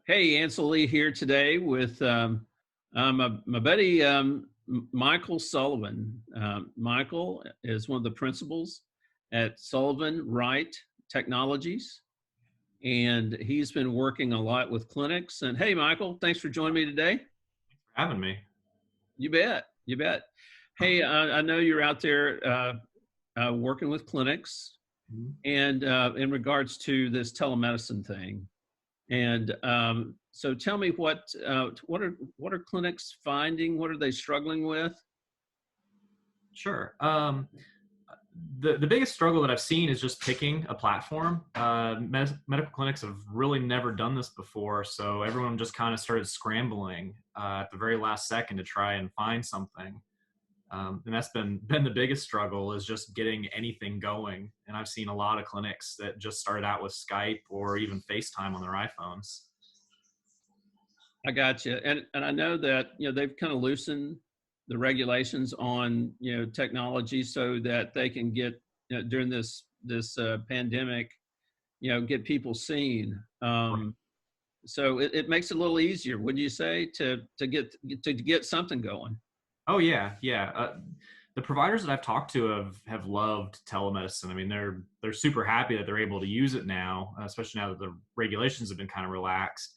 Hey, Ansel Lee here today with my buddy Michael Sullivan. Michael is one of the principals at Sullivan Wright Technologies, and he's been working a lot with clinics. And hey, Michael, thanks for joining me today. Having me. You bet. You bet. Hey, I know you're out there working with clinics, Mhm. and in regards to this telemedicine thing. And so, tell me what are clinics finding? What are they struggling with? Sure. The biggest struggle that I've seen is just picking a platform. Medical clinics have really never done this before, so everyone just kind of started scrambling at the very last second to try and find something. And that's been the biggest struggle is just getting anything going. And I've seen a lot of clinics that just started out with Skype or even FaceTime on their iPhones. I got you, and I know that they've kind of loosened the regulations on technology so that they can get during this pandemic, get people seen. So it makes it a little easier, would you say, to get something going? Oh yeah, yeah. The providers that I've talked to have loved telemedicine. I mean, they're super happy that they're able to use it now, especially now that the regulations have been kind of relaxed.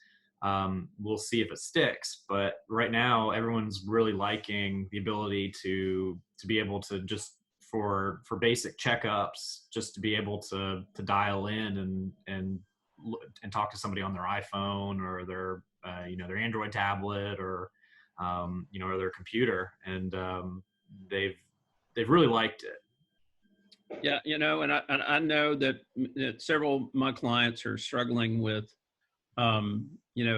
We'll see if it sticks, but right now everyone's really liking the ability to be able to just for basic checkups, just to be able to dial in and talk to somebody on their iPhone or their Android tablet or their computer, and they've really liked it. Yeah, and I know that several of my clients are struggling with,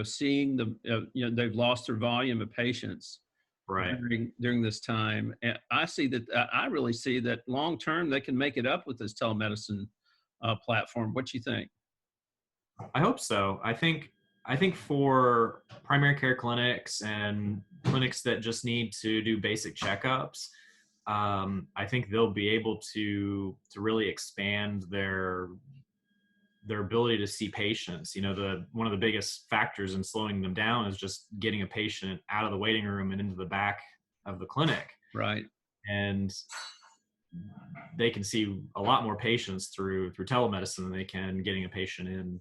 seeing they've lost their volume of patients Right. during this time. And I really see that long term they can make it up with this telemedicine platform. What you think? I hope so. I think for primary care clinics and clinics that just need to do basic checkups, I think they'll be able to really expand their ability to see patients. The one of the biggest factors in slowing them down is just getting a patient out of the waiting room and into the back of the clinic. Right. And they can see a lot more patients through telemedicine than they can getting a patient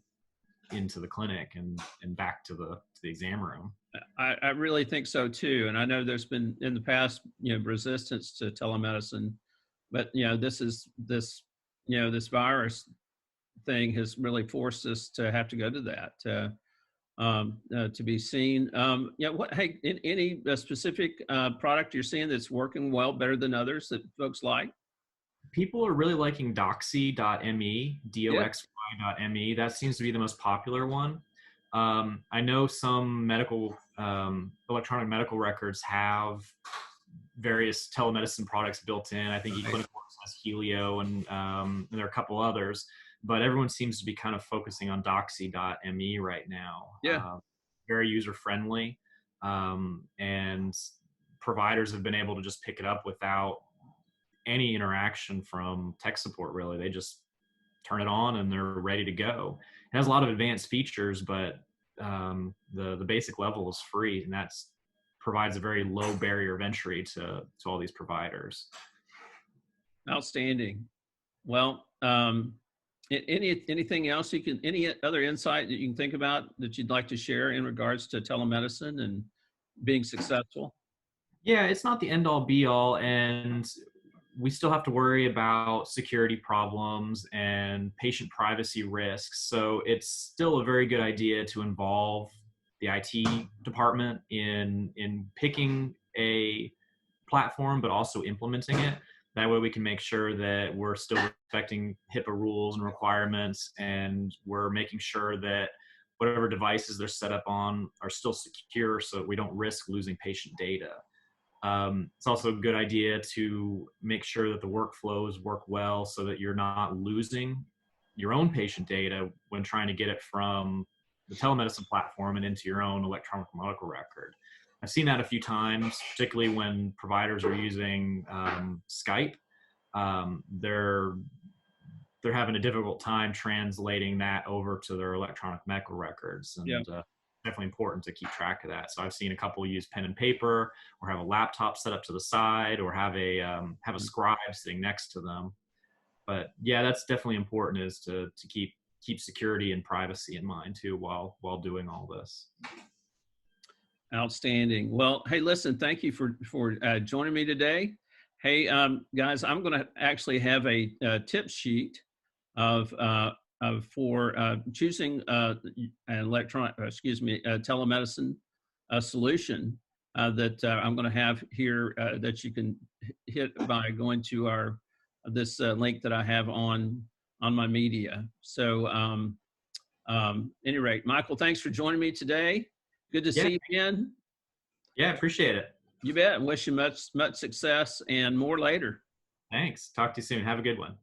into the clinic and back to the exam room. I really think so too. And I know there's been in the past, resistance to telemedicine, but this virus thing has really forced us to have to go to that. To be seen. Hey, any specific product you're seeing that's working well, better than others that folks like? People are really liking doxy.me, Yeah. doxy.me. That seems to be the most popular one. I know some electronic medical records have various telemedicine products built in. I think Right. eClinicalWorks has Helio, and there are a couple others, but everyone seems to be kind of focusing on doxy.me right now. Yeah. Very user friendly, and providers have been able to just pick it up without any interaction from tech support. Really, they just turn it on and they're ready to go. It has a lot of advanced features, but the basic level is free, and that's provides a very low barrier of entry to all these providers. Outstanding. Well, anything else any other insight that you can think about that you'd like to share in regards to telemedicine and being successful? Yeah, it's not the end all be all, and we still have to worry about security problems and patient privacy risks. So it's still a very good idea to involve the IT department in picking a platform, but also implementing it. That way we can make sure that we're still respecting HIPAA rules and requirements, and we're making sure that whatever devices they're set up on are still secure so that we don't risk losing patient data. It's also a good idea to make sure that the workflows work well so that you're not losing your own patient data when trying to get it from the telemedicine platform and into your own electronic medical record. I've seen that a few times, particularly when providers are using Skype. They're having a difficult time translating that over to their electronic medical records, Yeah. and definitely important to keep track of that. So I've seen a couple use pen and paper, or have a laptop set up to the side, or have a scribe sitting next to them. But yeah, that's definitely important, is to keep security and privacy in mind too while doing all this. Outstanding. Well, hey, listen, thank you for joining me today. Hey, guys, I'm going to actually have a tip sheet of for choosing an telemedicine solution that I'm going to have here that you can hit by going to this link that I have on my media. So, any rate, Michael, thanks for joining me today. Good to Yeah, see you again. yeah, appreciate it. You bet. Wish you much success and more later. Thanks. Talk to you soon. Have a good one.